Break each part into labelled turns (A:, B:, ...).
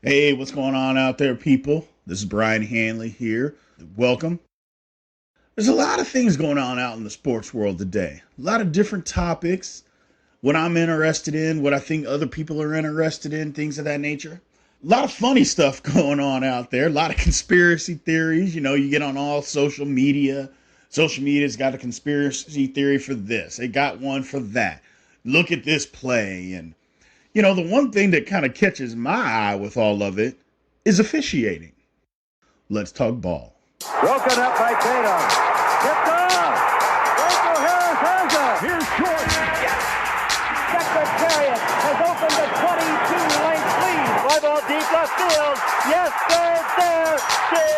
A: Hey, what's going on out there, people? This is Brian Hanley here. Welcome. There's a lot of things going on out in the sports world today. A lot of different topics. What I'm interested in, what I think other people are interested in, things of that nature. A lot of funny stuff going on out there. A lot of conspiracy theories. You know, you get on all social media. Social media's got a conspiracy theory for this. They got one for that. Look at this play. And the one thing that kind of catches my eye with all of it is officiating. Let's talk ball.
B: Broken up by Tatum. Tipped off. Rachel Harris has it. Here's Jordan. Yes. Secretariat has opened a 22-length lead. Fly ball deep left field. Yes, there she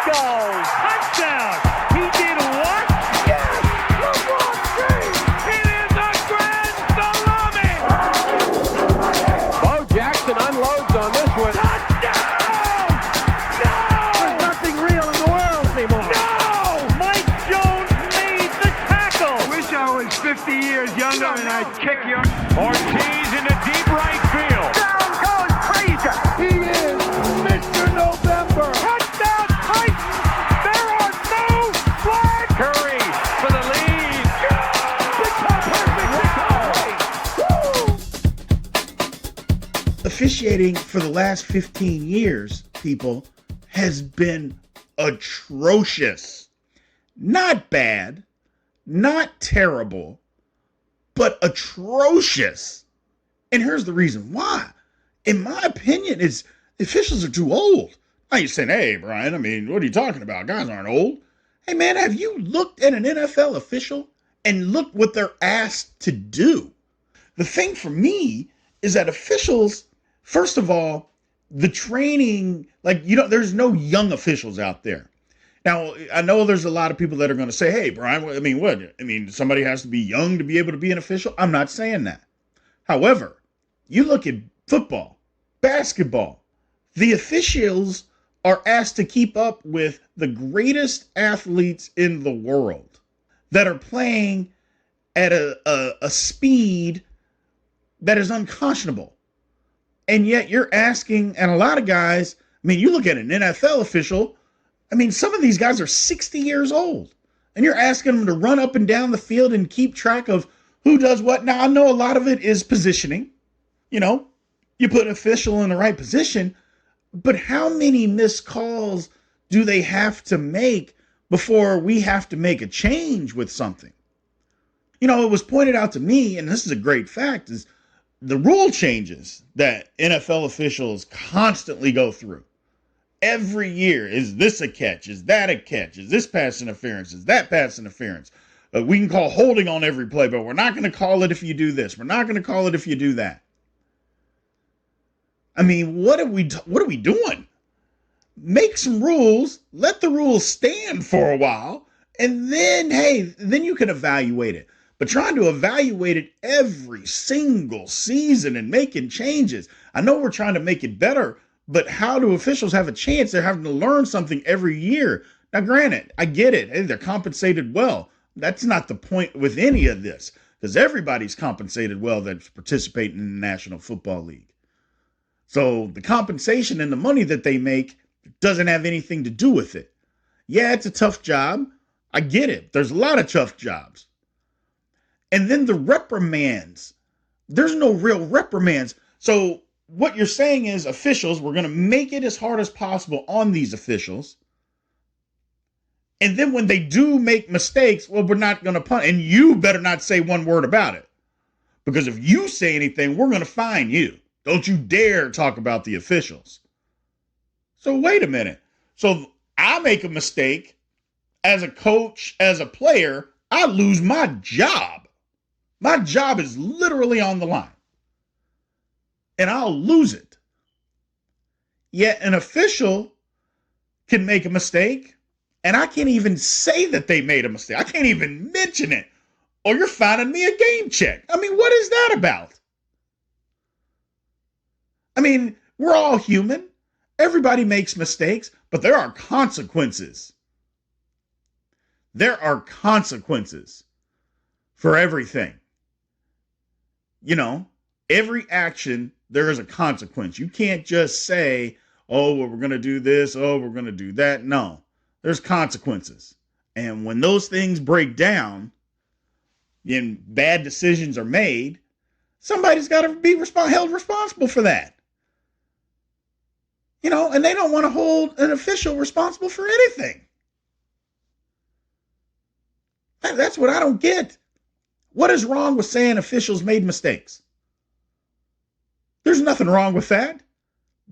B: goes. Touchdown. He did what? Yes. LeBron James. It is a grand salami. Bo Jackson unloads on this one. Touchdown. No. There's nothing real in the world anymore. No. Mike Jones made the tackle.
C: Wish I was 50 years younger and I'd kick you.
B: Ortiz into deep right field. Down goes Frazier. He is Mr. November. Touchdown Titans. There are no flags. Curry for the lead. Perfect.
A: Officiating for the last 15 years, people, has been atrocious. Not bad, not terrible, but atrocious. And here's the reason why. In my opinion, is officials are too old. Now you're saying, hey, Brian, what are you talking about? Guys aren't old. Hey, man, have you looked at an NFL official and looked what they're asked to do? The thing for me is that officials, first of all, the training, there's no young officials out there. Now, I know there's a lot of people that are going to say, hey, Brian, what? Somebody has to be young to be able to be an official? I'm not saying that. However, you look at football, basketball, the officials are asked to keep up with the greatest athletes in the world that are playing at a speed that is unconscionable. And yet you're asking, and a lot of guys, you look at an NFL official, some of these guys are 60 years old, and you're asking them to run up and down the field and keep track of who does what. Now, I know a lot of it is positioning. You put an official in the right position, but how many missed calls do they have to make before we have to make a change with something? It was pointed out to me, and this is a great fact, is the rule changes that NFL officials constantly go through. Every year, is this a catch? Is that a catch? Is this pass interference? Is that pass interference? We can call holding on every play, but we're not going to call it if you do this. We're not going to call it if you do that. What are we doing? Make some rules, let the rules stand for a while, and then, then you can evaluate it. But trying to evaluate it every single season and making changes, I know we're trying to make it better, but how do officials have a chance? They're having to learn something every year. Now, granted, I get it. Hey, they're compensated well. That's not the point with any of this, because everybody's compensated well that's participating in the National Football League. So the compensation and the money that they make doesn't have anything to do with it. Yeah, it's a tough job. I get it. There's a lot of tough jobs. And then the reprimands. There's no real reprimands. So what you're saying is officials, we're going to make it as hard as possible on these officials. And then when they do make mistakes, well, we're not going to punish. And you better not say one word about it. Because if you say anything, we're going to fine you. Don't you dare talk about the officials. So wait a minute. So I make a mistake as a coach, as a player, I lose my job. My job is literally on the line. And I'll lose it. Yet an official can make a mistake, and I can't even say that they made a mistake. I can't even mention it. Or you're fining me a game check. What is that about? We're all human. Everybody makes mistakes, but there are consequences. There are consequences for everything. Every action there is a consequence. You can't just say, oh, well, we're going to do this. Oh, we're going to do that. No, there's consequences. And when those things break down and bad decisions are made, somebody's got to be held responsible for that. And they don't want to hold an official responsible for anything. That's what I don't get. What is wrong with saying officials made mistakes? There's nothing wrong with that.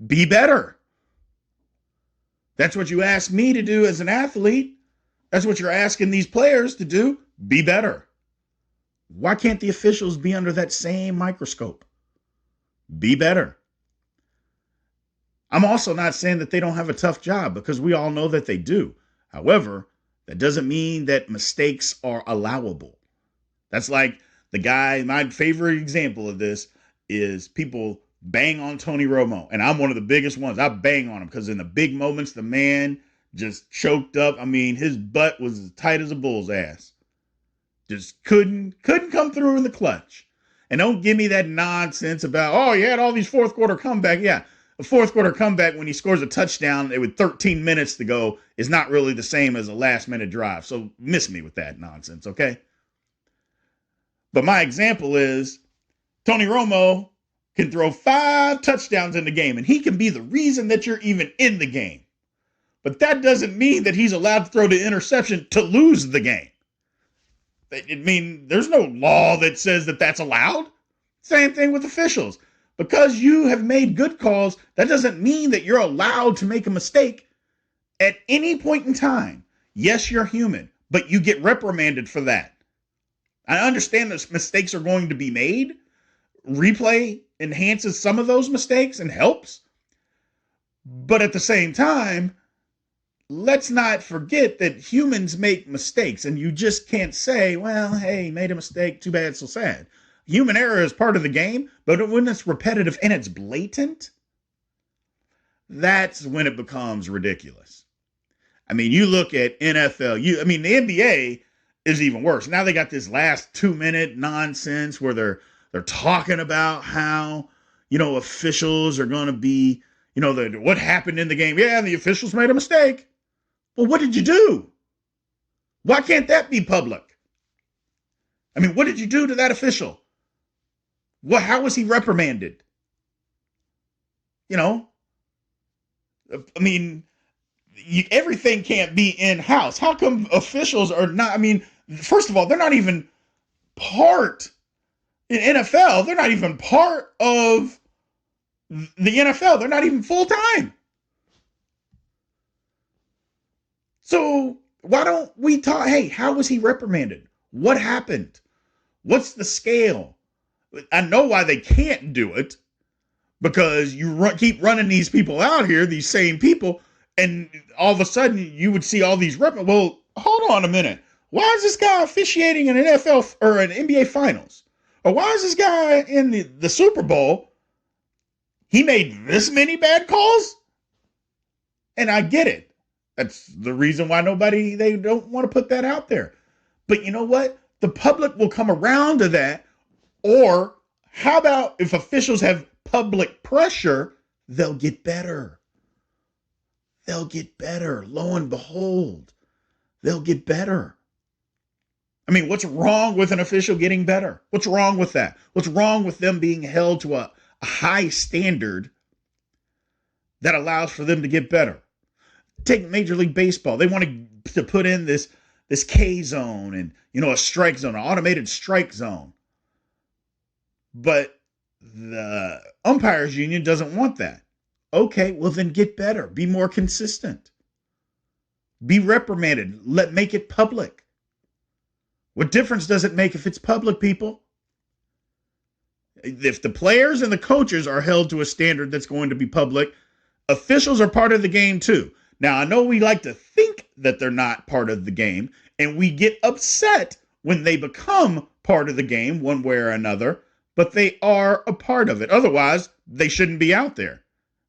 A: Be better. That's what you ask me to do as an athlete. That's what you're asking these players to do. Be better. Why can't the officials be under that same microscope? Be better. I'm also not saying that they don't have a tough job, because we all know that they do. However, that doesn't mean that mistakes are allowable. That's like the guy, my favorite example of this is people bang on Tony Romo. And I'm one of the biggest ones. I bang on him because in the big moments, the man just choked up. I mean, his butt was as tight as a bull's ass. Just couldn't come through in the clutch. And don't give me that nonsense about, oh, you had all these fourth quarter comeback. Yeah, a fourth quarter comeback when he scores a touchdown with 13 minutes to go is not really the same as a last minute drive. So miss me with that nonsense, okay? But my example is Tony Romo can throw 5 touchdowns in the game, and he can be the reason that you're even in the game. But that doesn't mean that he's allowed to throw the interception to lose the game. I mean, there's no law that says that that's allowed. Same thing with officials. Because you have made good calls, that doesn't mean that you're allowed to make a mistake at any point in time. Yes, you're human, but you get reprimanded for that. I understand that mistakes are going to be made. Replay enhances some of those mistakes and helps. But at the same time, let's not forget that humans make mistakes, and you just can't say, well, hey, made a mistake, too bad, so sad. Human error is part of the game, but when it's repetitive and it's blatant, that's when it becomes ridiculous. I mean, you look at NFL, the NBA is even worse. Now they got this last 2-minute nonsense where they're talking about how, officials are going to be, what happened in the game. Yeah, the officials made a mistake. Well, what did you do? Why can't that be public? I mean, what did you do to that official? How was he reprimanded? Everything can't be in-house. How come officials are not, first of all, they're not even part in NFL. They're not even part of the NFL. They're not even full-time. So why don't we talk, hey, how was he reprimanded? What happened? What's the scale? I know why they can't do it, because you keep running these people out here, these same people, and all of a sudden you would see all these well, hold on a minute. Why is this guy officiating in an NFL or an NBA Finals? Or why is this guy in the Super Bowl? He made this many bad calls? And I get it. That's the reason why they don't want to put that out there. But you know what? The public will come around to that. Or how about if officials have public pressure, they'll get better. They'll get better. Lo and behold, they'll get better. I mean, what's wrong with an official getting better? What's wrong with that? What's wrong with them being held to a high standard that allows for them to get better? Take Major League Baseball. They want to put in this K zone and, a strike zone, an automated strike zone. But the umpires union doesn't want that. Okay, well then get better. Be more consistent. Be reprimanded. Make it public. What difference does it make if it's public, people? If the players and the coaches are held to a standard that's going to be public, officials are part of the game too. Now, I know we like to think that they're not part of the game, and we get upset when they become part of the game one way or another, but they are a part of it. Otherwise, they shouldn't be out there.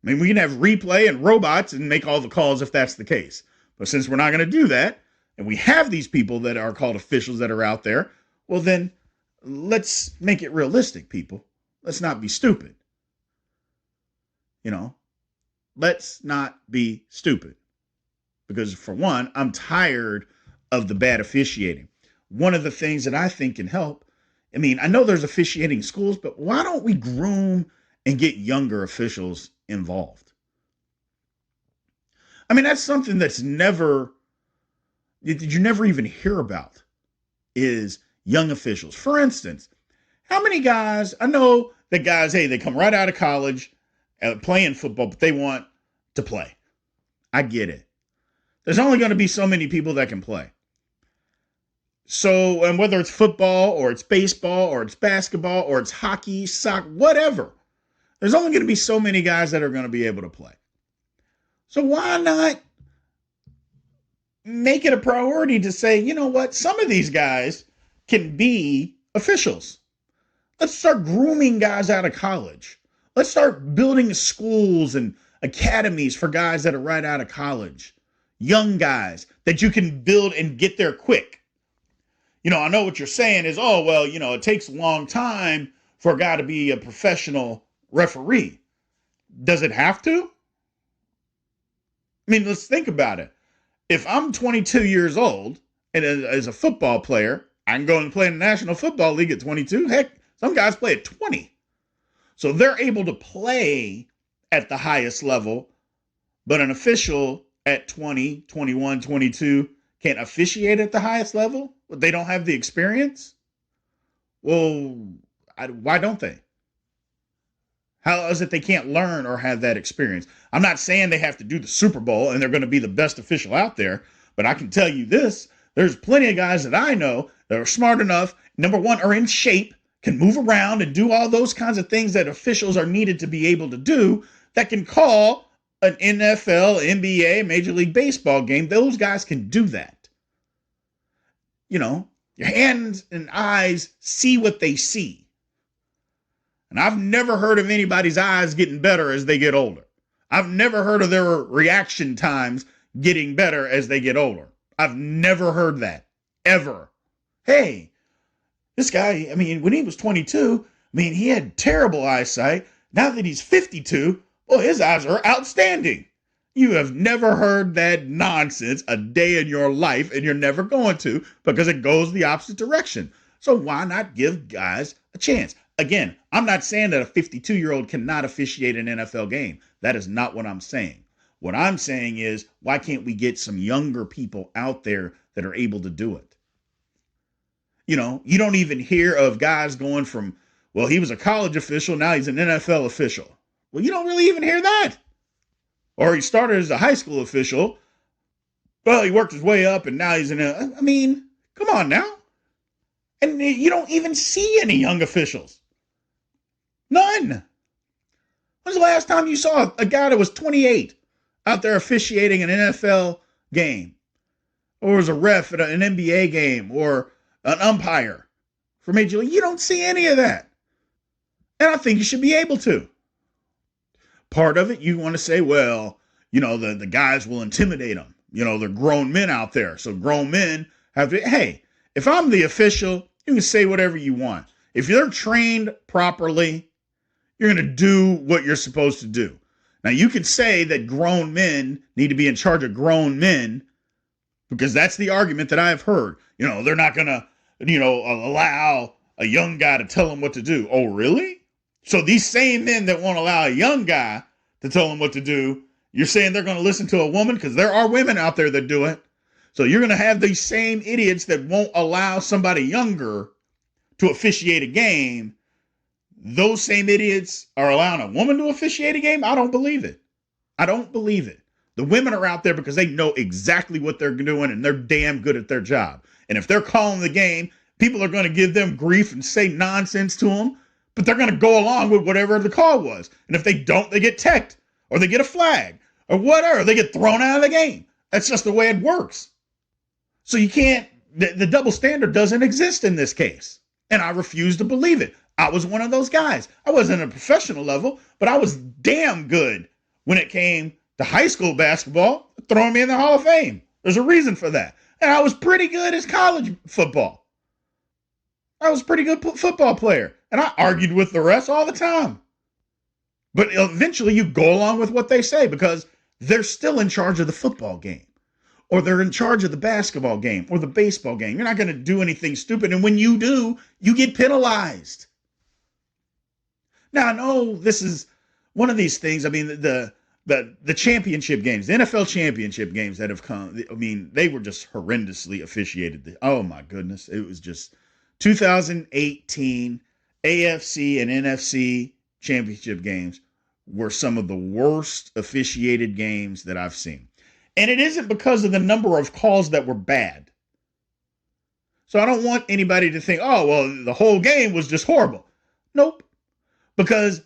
A: I mean, we can have replay and robots and make all the calls if that's the case. But since we're not going to do that, and we have these people that are called officials that are out there, well then, let's make it realistic, people. Let's not be stupid. You know, let's not be stupid. Because for one, I'm tired of the bad officiating. One of the things that I think can help, I mean, I know there's officiating schools, but why don't we groom and get younger officials involved? I mean, that's something that you never even hear about is young officials. For instance, how many guys, I know that guys, hey, they come right out of college playing football, but they want to play. I get it. There's only going to be so many people that can play. So, and whether it's football or it's baseball or it's basketball or it's hockey, soccer, whatever, there's only going to be so many guys that are going to be able to play. So why not make it a priority to say, you know what, some of these guys can be officials. Let's start grooming guys out of college. Let's start building schools and academies for guys that are right out of college. Young guys that you can build and get there quick. You know, I know what you're saying is, oh, well, you know, it takes a long time for a guy to be a professional referee. Does it have to? I mean, let's think about it. If I'm 22 years old and as a football player, I can go and play in the National Football League at 22. Heck, some guys play at 20. So they're able to play at the highest level, but an official at 20, 21, 22 can't officiate at the highest level? They don't have the experience? Well, why don't they? How is it they can't learn or have that experience? I'm not saying they have to do the Super Bowl and they're going to be the best official out there, but I can tell you this. There's plenty of guys that I know that are smart enough, number one, are in shape, can move around and do all those kinds of things that officials are needed to be able to do, that can call an NFL, NBA, Major League Baseball game. Those guys can do that. You know, your hands and eyes see what they see. And I've never heard of anybody's eyes getting better as they get older. I've never heard of their reaction times getting better as they get older. I've never heard that, ever. Hey, this guy, I mean, when he was 22, I mean, he had terrible eyesight. Now that he's 52, well, his eyes are outstanding. You have never heard that nonsense a day in your life, and you're never going to, because it goes the opposite direction. So why not give guys a chance? Again, I'm not saying that a 52-year-old cannot officiate an NFL game. That is not what I'm saying. What I'm saying is, why can't we get some younger people out there that are able to do it? You know, you don't even hear of guys going from, well, he was a college official, now he's an NFL official. Well, you don't really even hear that. Or he started as a high school official. Well, he worked his way up and now he's I mean, come on now. And you don't even see any young officials. None. When's the last time you saw a guy that was 28 out there officiating an NFL game? Or was a ref at an NBA game or an umpire for Major League? You don't see any of that. And I think you should be able to. Part of it, you want to say, well, you know, the guys will intimidate them. You know, they're grown men out there. So grown men have to, hey, if I'm the official, you can say whatever you want. If you're trained properly, you're going to do what you're supposed to do. Now, you can say that grown men need to be in charge of grown men, because that's the argument that I've heard. You know, they're not going to, you know, allow a young guy to tell them what to do. Oh, really? So these same men that won't allow a young guy to tell them what to do, you're saying they're going to listen to a woman? Because there are women out there that do it. So you're going to have these same idiots that won't allow somebody younger to officiate a game. Those same idiots are allowing a woman to officiate a game? I don't believe it. I don't believe it. The women are out there because they know exactly what they're doing and they're damn good at their job. And if they're calling the game, people are going to give them grief and say nonsense to them, but they're going to go along with whatever the call was. And if they don't, they get teched or they get a flag or whatever. They get thrown out of the game. That's just the way it works. So you can't, the double standard doesn't exist in this case. And I refuse to believe it. I was one of those guys. I wasn't at a professional level, but I was damn good when it came to high school basketball, throwing me in the Hall of Fame. There's a reason for that. And I was pretty good as college football. I was a pretty good football player. And I argued with the rest all the time. But eventually you go along with what they say because they're still in charge of the football game, or they're in charge of the basketball game or the baseball game. You're not going to do anything stupid. And when you do, you get penalized. Now, I know this is one of these things. I mean, the championship games, the NFL championship games that have come, I mean, they were just horrendously officiated. Oh, my goodness. It was just 2018 AFC and NFC championship games were some of the worst officiated games that I've seen. And it isn't because of the number of calls that were bad. So I don't want anybody to think, oh, well, the whole game was just horrible. Nope. Because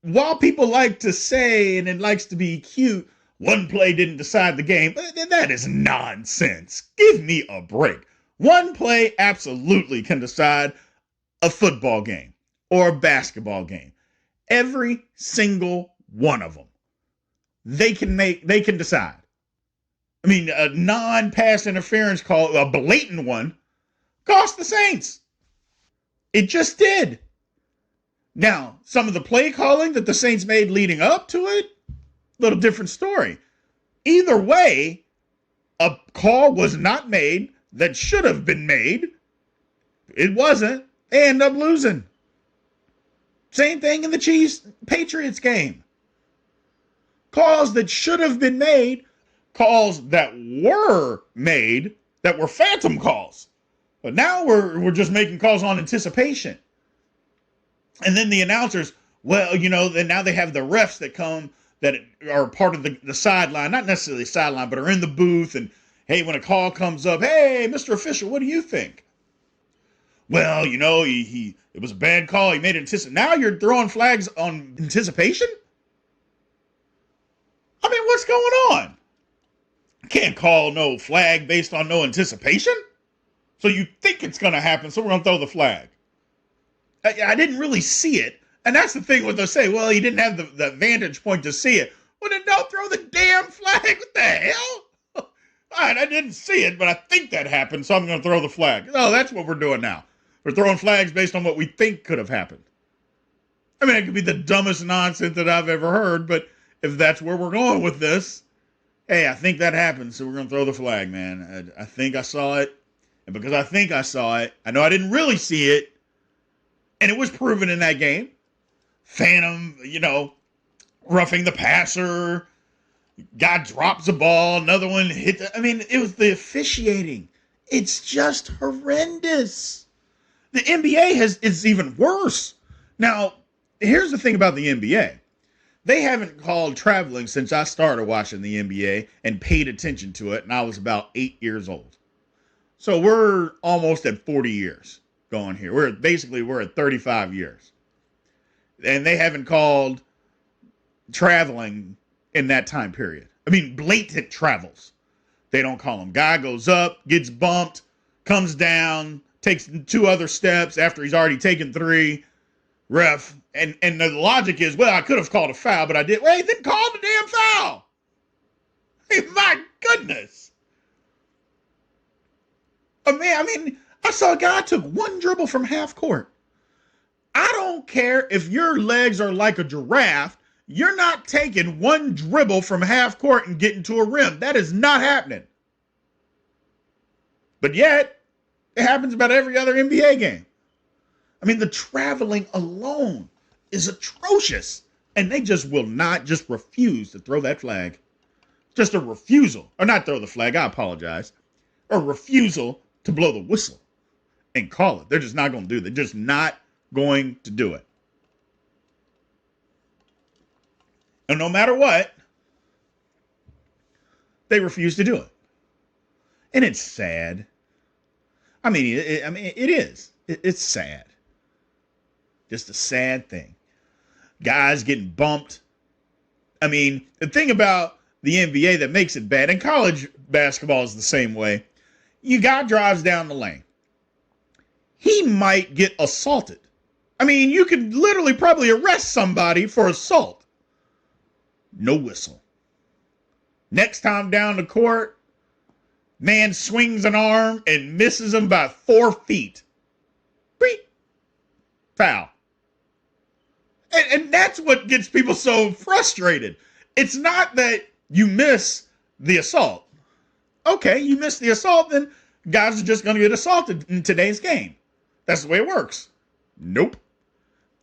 A: while people like to say, and it likes to be cute, one play didn't decide the game, that is nonsense. Give me a break. One play absolutely can decide a football game or a basketball game. Every single one of them. They can decide. I mean, a non-pass interference call, a blatant one, cost the Saints. It just did. Now, some of the play calling that the Saints made leading up to it, little different story. Either way, a call was not made that should have been made. It wasn't. They end up losing. Same thing in the Chiefs-Patriots game. Calls that should have been made, calls that were made, that were phantom calls. But now we're just making calls on anticipation. And then the announcers, well, you know, then now they have the refs that come that are part of the sideline, not necessarily sideline, but are in the booth. And hey, when a call comes up, hey, Mr. Official, what do you think? Well, you know, it was a bad call. He made it anticipation. Now you're throwing flags on anticipation? I mean, what's going on? Can't call no flag based on no anticipation. So you think it's going to happen, so we're going to throw the flag. I didn't really see it. And that's the thing what they'll say. Well, he didn't have the vantage point to see it. Well, then don't throw the damn flag. What the hell? All right, I didn't see it, but I think that happened, so I'm going to throw the flag. Oh, that's what we're doing now. We're throwing flags based on what we think could have happened. I mean, it could be the dumbest nonsense that I've ever heard, but if that's where we're going with this, hey, I think that happened, so we're going to throw the flag, man. I think I saw it, and because I think I saw it, I know I didn't really see it, and it was proven in that game. Phantom, you know, roughing the passer, guy drops the ball, another one hit. I mean, it was the officiating. It's just horrendous. The NBA is even worse. Now, here's the thing about the NBA. They haven't called traveling since I started watching the NBA and paid attention to it, and I was about 8 years old. So we're almost at 40 years going here. We're at 35 years. And they haven't called traveling in that time period. I mean, blatant travels. They don't call them. Guy goes up, gets bumped, comes down, takes 2 other steps after he's already taken 3. Ref. And the logic is, well, I could have called a foul, but I did. Well, he didn't call the damn foul. Hey, my goodness. I mean, I saw a guy took 1 dribble from half court. I don't care if your legs are like a giraffe. You're not taking 1 dribble from half court and getting to a rim. That is not happening. But yet, it happens about every other NBA game. I mean, the traveling alone is atrocious. And they just will not just refuse to throw that flag. Just a refusal. Or not throw the flag, I apologize. A refusal to blow the whistle and call it. They're just not going to do it. They're just not going to do it. And no matter what, they refuse to do it. And it's sad. I mean, it is. It's sad. Just a sad thing. Guys getting bumped. I mean, the thing about the NBA that makes it bad, and college basketball is the same way. You guy drives down the lane. He might get assaulted. I mean, you could literally probably arrest somebody for assault. No whistle. Next time down the court, man swings an arm and misses him by 4 feet. Beep. Foul. And that's what gets people so frustrated. It's not that you miss the assault. Okay, you missed the assault, then guys are just going to get assaulted in today's game. That's the way it works. Nope.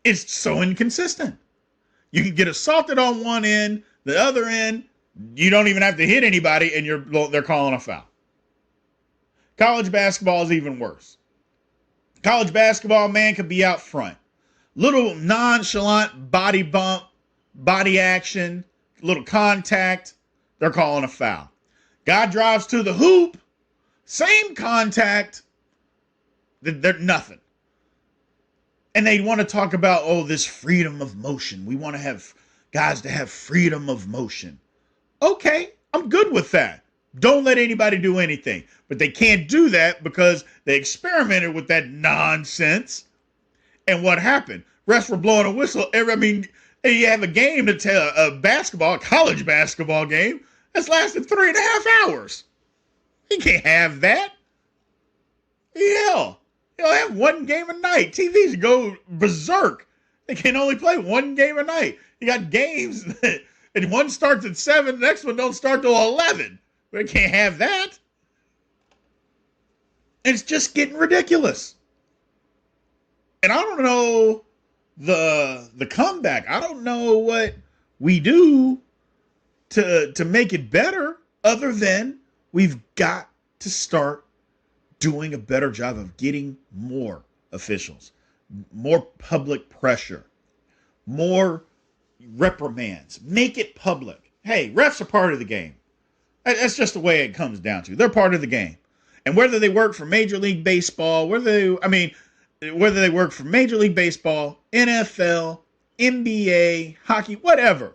A: It's so inconsistent. You can get assaulted on one end, the other end, you don't even have to hit anybody, and they're calling a foul. College basketball is even worse. College basketball, man, could be out front. Little nonchalant body bump, body action, little contact, they're calling a foul. Guy drives to the hoop, same contact, they're nothing. And they want to talk about, oh, this freedom of motion. We want to have guys to have freedom of motion. Okay, I'm good with that. Don't let anybody do anything. But they can't do that because they experimented with that nonsense. And what happened? Refs were blowing a whistle. You have a game to tell a college basketball game that's lasted 3.5 hours. You can't have that. Hell, they'll have one game a night. TVs go berserk. They can only play one game a night. You got games that, and one starts at 7, the next one don't start till 11. They can't have that. It's just getting ridiculous. And I don't know the comeback. I don't know what we do to make it better other than we've got to start doing a better job of getting more officials, more public pressure, more reprimands. Make it public. Hey, refs are part of the game. That's just the way it comes down to. They're part of the game. And whether they work for Major League Baseball, whether they work for Major League Baseball, NFL, NBA, hockey, whatever,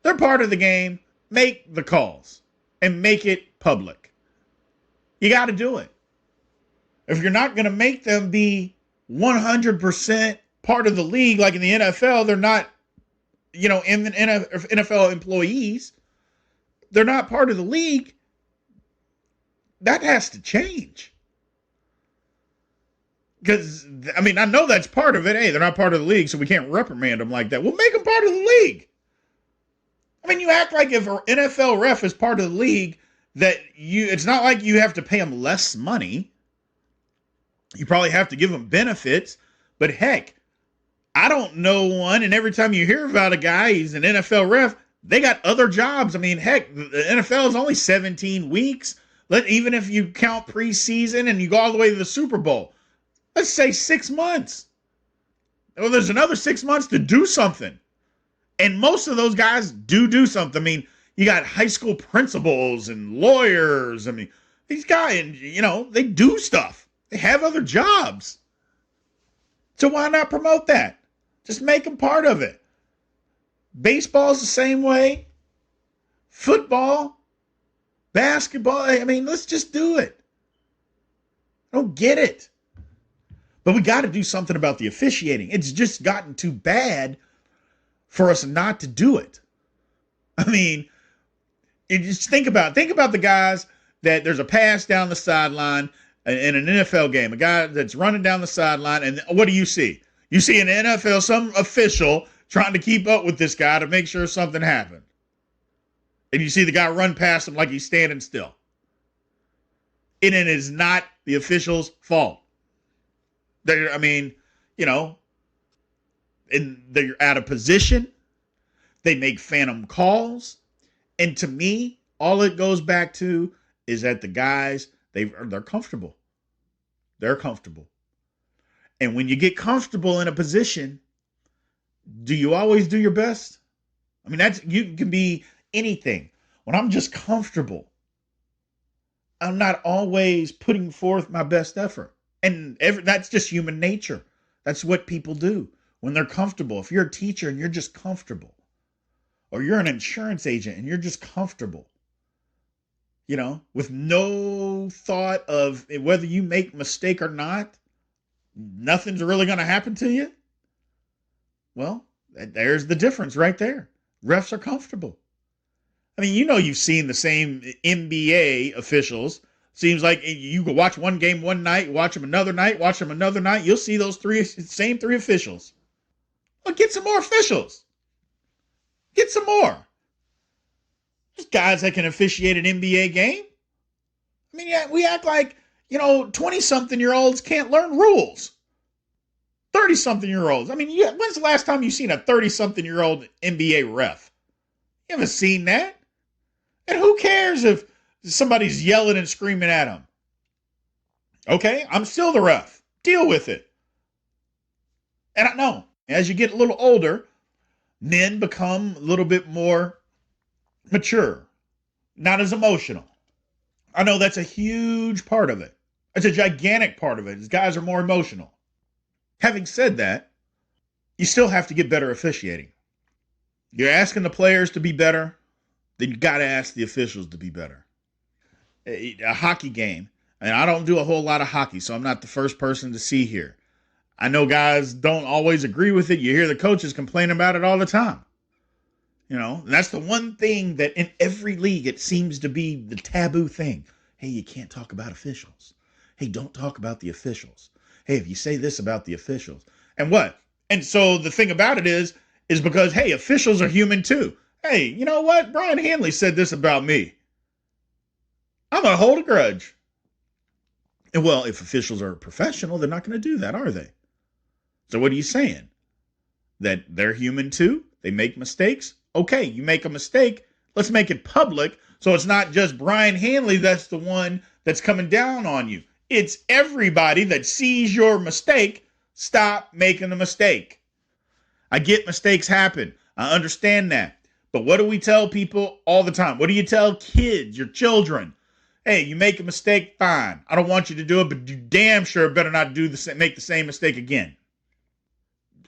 A: they're part of the game. Make the calls and make it public. You got to do it. If you're not going to make them be 100% part of the league, like in the NFL, they're not, in the NFL employees, they're not part of the league. That has to change. Because, I know that's part of it. Hey, they're not part of the league, so we can't reprimand them like that. We'll make them part of the league. You act like if an NFL ref is part of the league, it's not like you have to pay them less money. You probably have to give them benefits. But heck, I don't know one, and every time you hear about a guy, he's an NFL ref, they got other jobs. Heck, the NFL is only 17 weeks. Even if you count preseason and you go all the way to the Super Bowl, let's say 6 months. Well, there's another 6 months to do something. And most of those guys do something. You got high school principals and lawyers. These guys, they do stuff. They have other jobs. So why not promote that? Just make them part of it. Baseball's the same way. Football, basketball. Let's just do it. I don't get it. But we got to do something about the officiating. It's just gotten too bad for us not to do it. You just think about the guys that there's a pass down the sideline in an NFL game, a guy that's running down the sideline, and what do you see? You see in the NFL some official trying to keep up with this guy to make sure something happened. And you see the guy run past him like he's standing still. And it is not the official's fault. And they're out of position. They make phantom calls. And to me, all it goes back to is that the guys, they're comfortable. They're comfortable. And when you get comfortable in a position, do you always do your best? You can be anything. When I'm just comfortable, I'm not always putting forth my best effort. And that's just human nature. That's what people do when they're comfortable. If you're a teacher and you're just comfortable, or you're an insurance agent and you're just comfortable, with no thought of whether you make a mistake or not, nothing's really going to happen to you. Well, there's the difference right there. Refs are comfortable. You've seen the same NBA officials. Seems like you go watch one game one night, watch them another night, watch them another night. You'll see those same three officials Well, get some more officials. Get some more. There's guys that can officiate an NBA game. I mean, yeah, we act like, 20-something-year-olds can't learn rules. 30-something-year-olds. I mean, when's the last time you've seen a 30-something-year-old NBA ref? You haven't seen that. And who cares if somebody's yelling and screaming at them? Okay, I'm still the ref. Deal with it. And I know, as you get a little older, men become a little bit more mature, not as emotional. I know that's a huge part of it. It's a gigantic part of it. These guys are more emotional. Having said that, you still have to get better officiating. You're asking the players to be better, then you got to ask the officials to be better. A hockey game, and I don't do a whole lot of hockey, so I'm not the first person to see here. I know guys don't always agree with it. You hear the coaches complain about it all the time. That's the one thing that in every league it seems to be the taboo thing. Hey, you can't talk about officials. Hey, don't talk about the officials. Hey, if you say this about the officials. And what? And so the thing about it is because, hey, officials are human too. Hey, you know what? Brian Hanley said this about me. I'm going to hold a grudge. And well, if officials are professional, they're not going to do that, are they? So what are you saying? That they're human too? They make mistakes? Okay, you make a mistake. Let's make it public so it's not just Brian Hanley that's the one that's coming down on you. It's everybody that sees your mistake. Stop making the mistake. I get mistakes happen. I understand that. But what do we tell people all the time? What do you tell kids, your children? Hey, you make a mistake, fine. I don't want you to do it, but you damn sure better not make the same mistake again.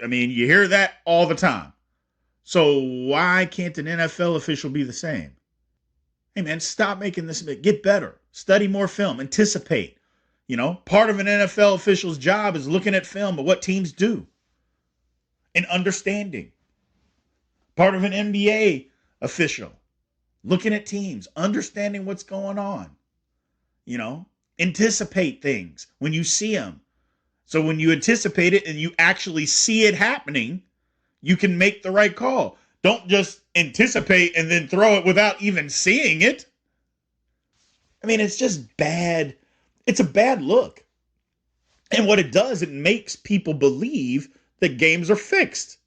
A: I mean, you hear that all the time. So why can't an NFL official be the same? Hey, man, stop making this. Get better. Study more film. Anticipate. Part of an NFL official's job is looking at film of what teams do and understanding. Part of an NBA official, looking at teams, understanding what's going on. Anticipate things when you see them. So when you anticipate it and you actually see it happening, you can make the right call. Don't just anticipate and then throw it without even seeing it. I mean, it's just bad. It's a bad look. And what it does, it makes people believe that games are fixed.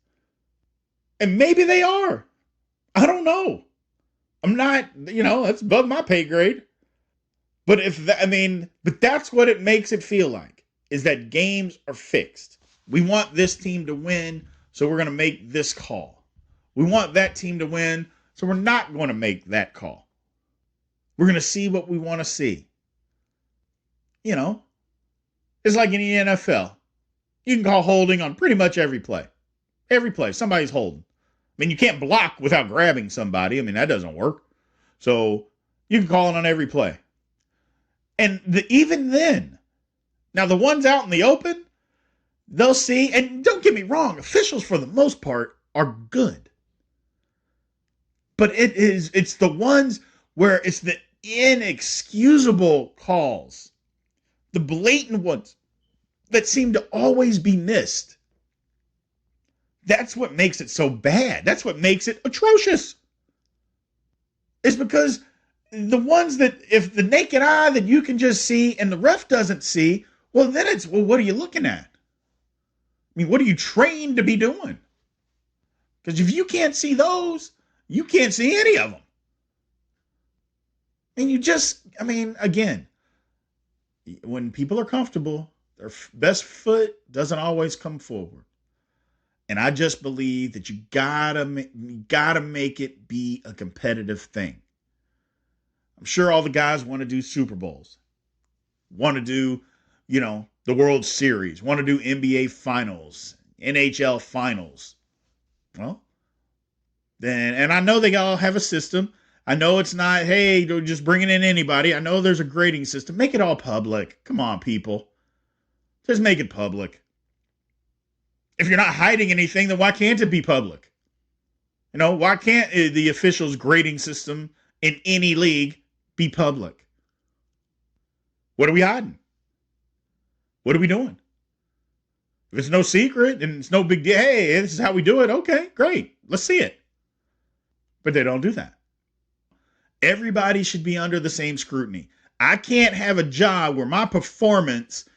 A: And maybe they are. I don't know. I'm not, that's above my pay grade. But but that's what it makes it feel like, is that games are fixed. We want this team to win, so we're going to make this call. We want that team to win, so we're not going to make that call. We're going to see what we want to see. It's like in the NFL. You can call holding on pretty much every play. Every play, somebody's holding. I mean, you can't block without grabbing somebody. I mean, that doesn't work. So you can call it on every play. And even then, now the ones out in the open, they'll see, and don't get me wrong, officials for the most part are good. But it's the ones where it's the inexcusable calls, the blatant ones that seem to always be missed. That's what makes it so bad. That's what makes it atrocious. It's because the ones that, if the naked eye that you can just see and the ref doesn't see, well, then what are you looking at? I mean, what are you trained to be doing? Because if you can't see those, you can't see any of them. And again, when people are comfortable, their best foot doesn't always come forward. And I just believe that you gotta make it be a competitive thing. I'm sure all the guys want to do Super Bowls, want to do, the World Series, want to do NBA Finals, NHL Finals. Well, then, and I know they all have a system. I know it's not, hey, just bringing in anybody. I know there's a grading system. Make it all public. Come on, people. Just make it public. If you're not hiding anything, then why can't it be public? Why can't the officials' grading system in any league be public? What are we hiding? What are we doing? If it's no secret and it's no big deal, hey, this is how we do it. Okay, great. Let's see it. But they don't do that. Everybody should be under the same scrutiny. I can't have a job where my performance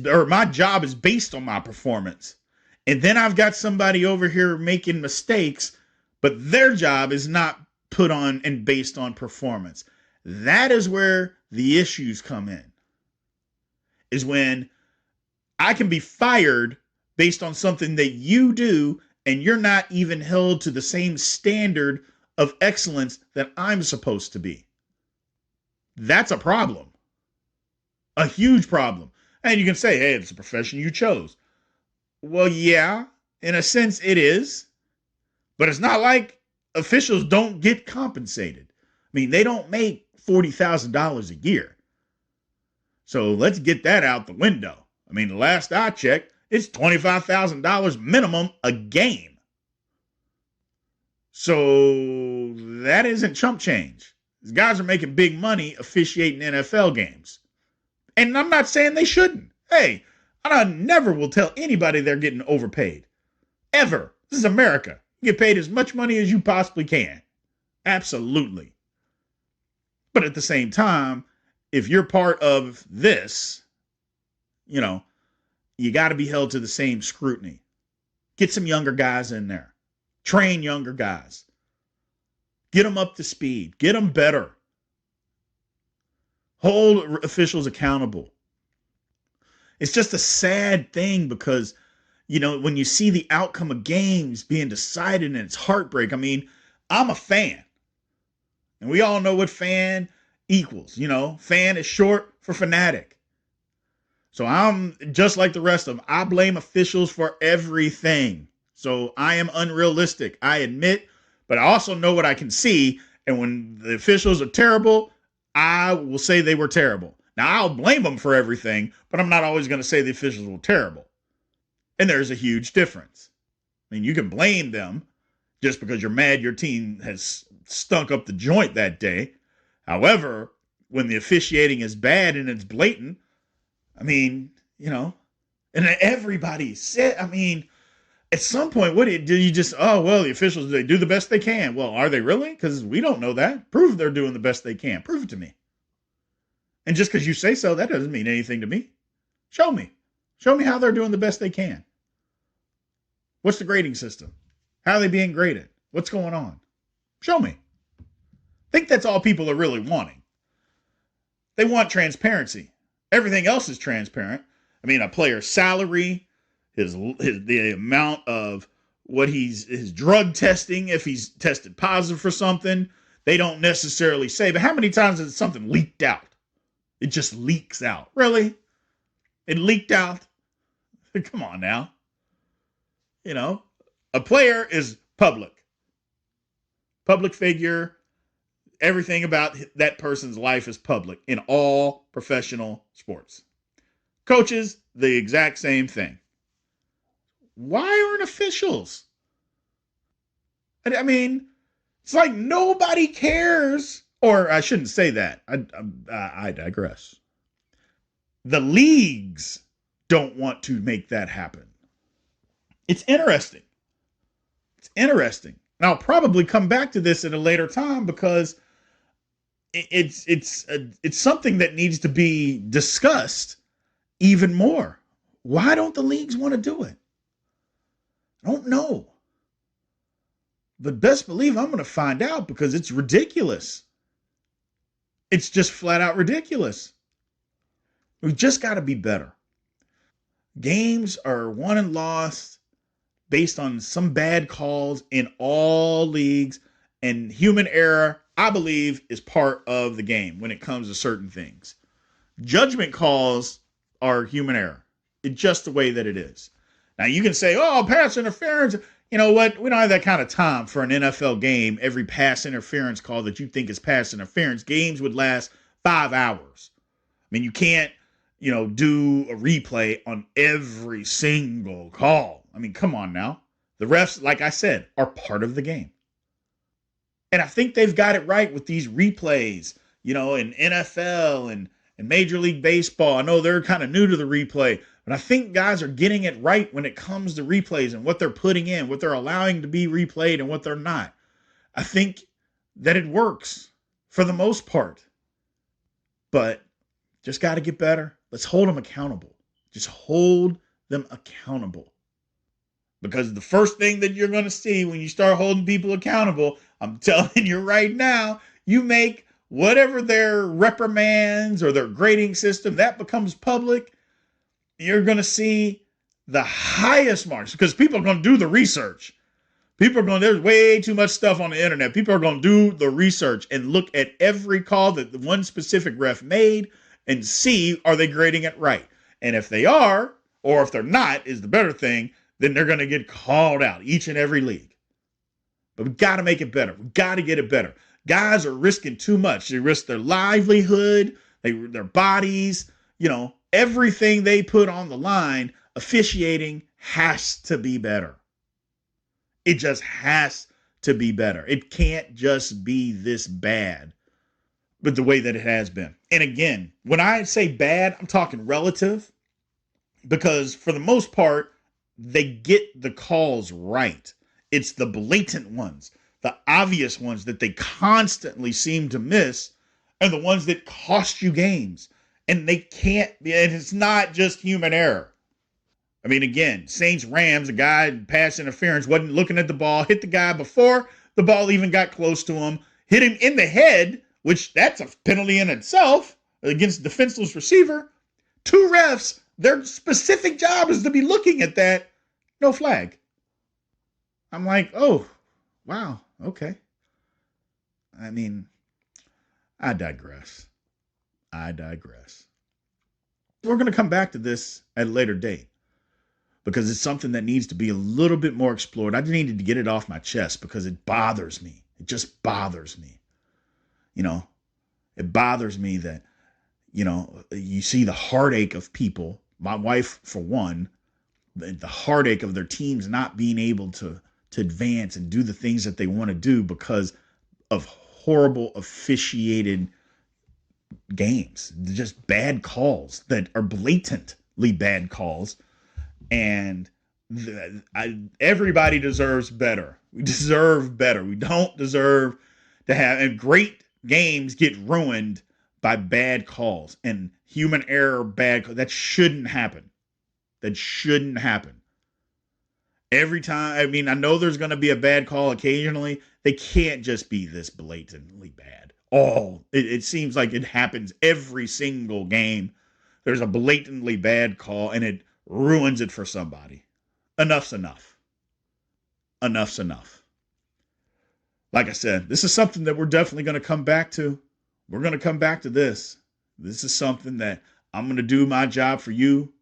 A: or my job is based on my performance. And then I've got somebody over here making mistakes, but their job is not put on and based on performance. That is where the issues come in. Is when I can be fired based on something that you do and you're not even held to the same standard of excellence that I'm supposed to be. That's a problem. A huge problem. And you can say, hey, it's a profession you chose. Well, yeah, in a sense it is. But it's not like officials don't get compensated. I mean, they don't make $40,000 a year. So let's get that out the window. I mean, the last I checked, it's $25,000 minimum a game. So that isn't chump change. These guys are making big money officiating NFL games. And I'm not saying they shouldn't. Hey, I never will tell anybody they're getting overpaid. Ever. This is America. You get paid as much money as you possibly can. Absolutely. But at the same time, if you're part of this, you got to be held to the same scrutiny. Get some younger guys in there. Train younger guys. Get them up to speed. Get them better. Hold officials accountable. It's just a sad thing because, when you see the outcome of games being decided and it's heartbreak. I mean, I'm a fan. And we all know what fan equals. Fan is short for fanatic. So I'm just like the rest of them. I blame officials for everything. So I am unrealistic. I admit, but I also know what I can see. And when the officials are terrible, I will say they were terrible. Now, I'll blame them for everything, but I'm not always going to say the officials were terrible. And there's a huge difference. I mean, you can blame them just because you're mad your team has stunk up the joint that day. However, when the officiating is bad and it's blatant, I mean, and everybody said, at some point, what do you just, the officials, they do the best they can. Well, are they really? Because we don't know that. Prove they're doing the best they can. Prove it to me. And just because you say so, that doesn't mean anything to me. Show me. Show me how they're doing the best they can. What's the grading system? How are they being graded? What's going on? Show me. I think that's all people are really wanting. They want transparency. Everything else is transparent. I mean, a player's salary, the amount of what his drug testing, if he's tested positive for something, they don't necessarily say. But how many times has something leaked out? It just leaks out. Really? It leaked out? Come on now. A player is public. Public figure. Everything about that person's life is public in all professional sports. Coaches, the exact same thing. Why aren't officials? I mean, it's like nobody cares. Or I shouldn't say that. I digress. The leagues don't want to make that happen. It's interesting. It's interesting. And I'll probably come back to this at a later time because it's something that needs to be discussed even more. Why don't the leagues want to do it? I don't know. But best believe I'm going to find out because it's ridiculous. It's just flat out ridiculous. We've just got to be better. Games are won and lost based on some bad calls in all leagues, and human error, I believe, is part of the game when it comes to certain things. Judgment calls are human error. It's just the way that it is. Now, you can say, pass interference. You know what? We don't have that kind of time for an NFL game. Every pass interference call that you think is pass interference. Games would last 5 hours. I mean, you can't, do a replay on every single call. I mean, come on now. The refs, like I said, are part of the game. And I think they've got it right with these replays, in NFL and Major League Baseball. I know they're kind of new to the replay, But I think guys are getting it right when it comes to replays and what they're putting in, what they're allowing to be replayed and what they're not. I think that it works for the most part. But just got to get better. Let's hold them accountable. Just hold them accountable. Because the first thing that you're going to see when you start holding people accountable, I'm telling you right now, you make whatever their reprimands or their grading system, that becomes public, you're going to see the highest marks because people are going to do the research. There's way too much stuff on the internet. People are going to do the research and look at every call that the one specific ref made and see, are they grading it right? And if they are, or if they're not, is the better thing, then they're going to get called out each and every league. But we got to make it better. We got to get it better. Guys are risking too much. They risk their livelihood, their bodies, everything they put on the line. Officiating has to be better. It just has to be better. It can't just be this bad, but the way that it has been. And again, when I say bad, I'm talking relative, because for the most part, they get the calls right. It's the blatant ones, the obvious ones that they constantly seem to miss, and the ones that cost you games. And they can't be, and it's not just human error. I mean, again, Saints-Rams, a guy pass interference, wasn't looking at the ball, hit the guy before the ball even got close to him, hit him in the head, which that's a penalty in itself against a defenseless receiver. Two refs, their specific job is to be looking at that. No flag. I'm like, oh, wow, okay. I mean, I digress. We're going to come back to this at a later date because it's something that needs to be a little bit more explored. I just needed to get it off my chest because it bothers me. It just bothers me. It bothers me that, you see the heartache of people, my wife for one, the heartache of their teams not being able to advance and do the things that they want to do because of horrible officiated games, just bad calls that are blatantly bad calls. And everybody deserves better. We deserve better. We don't deserve to have, and great games get ruined by bad calls and human error, bad calls. That shouldn't happen. Every time, I mean, I know there's going to be a bad call occasionally. They can't just be this blatantly bad. It seems like it happens every single game. There's a blatantly bad call and it ruins it for somebody. Enough's enough. Like I said, this is something that we're definitely going to come back to. We're going to come back to this. This is something that I'm going to do my job for you.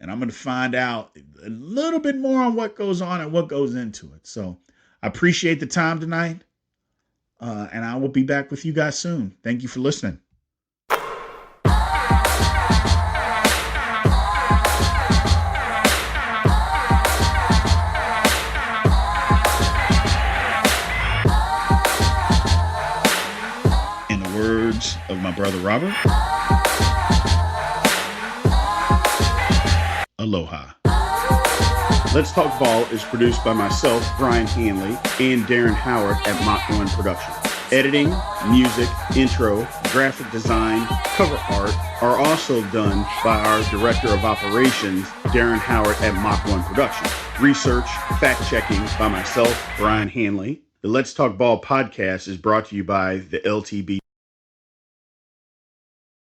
A: And I'm going to find out a little bit more on what goes on and what goes into it. So I appreciate the time tonight. And I will be back with you guys soon. Thank you for listening. In the words of my brother Robert, aloha. Let's Talk Ball is produced by myself, Brian Hanley, and Darren Howard at Mach 1 Production. Editing, music, intro, graphic design, cover art are also done by our Director of Operations, Darren Howard at Mach 1 Production. Research, fact-checking by myself, Brian Hanley. The Let's Talk Ball podcast is brought to you by the LTB.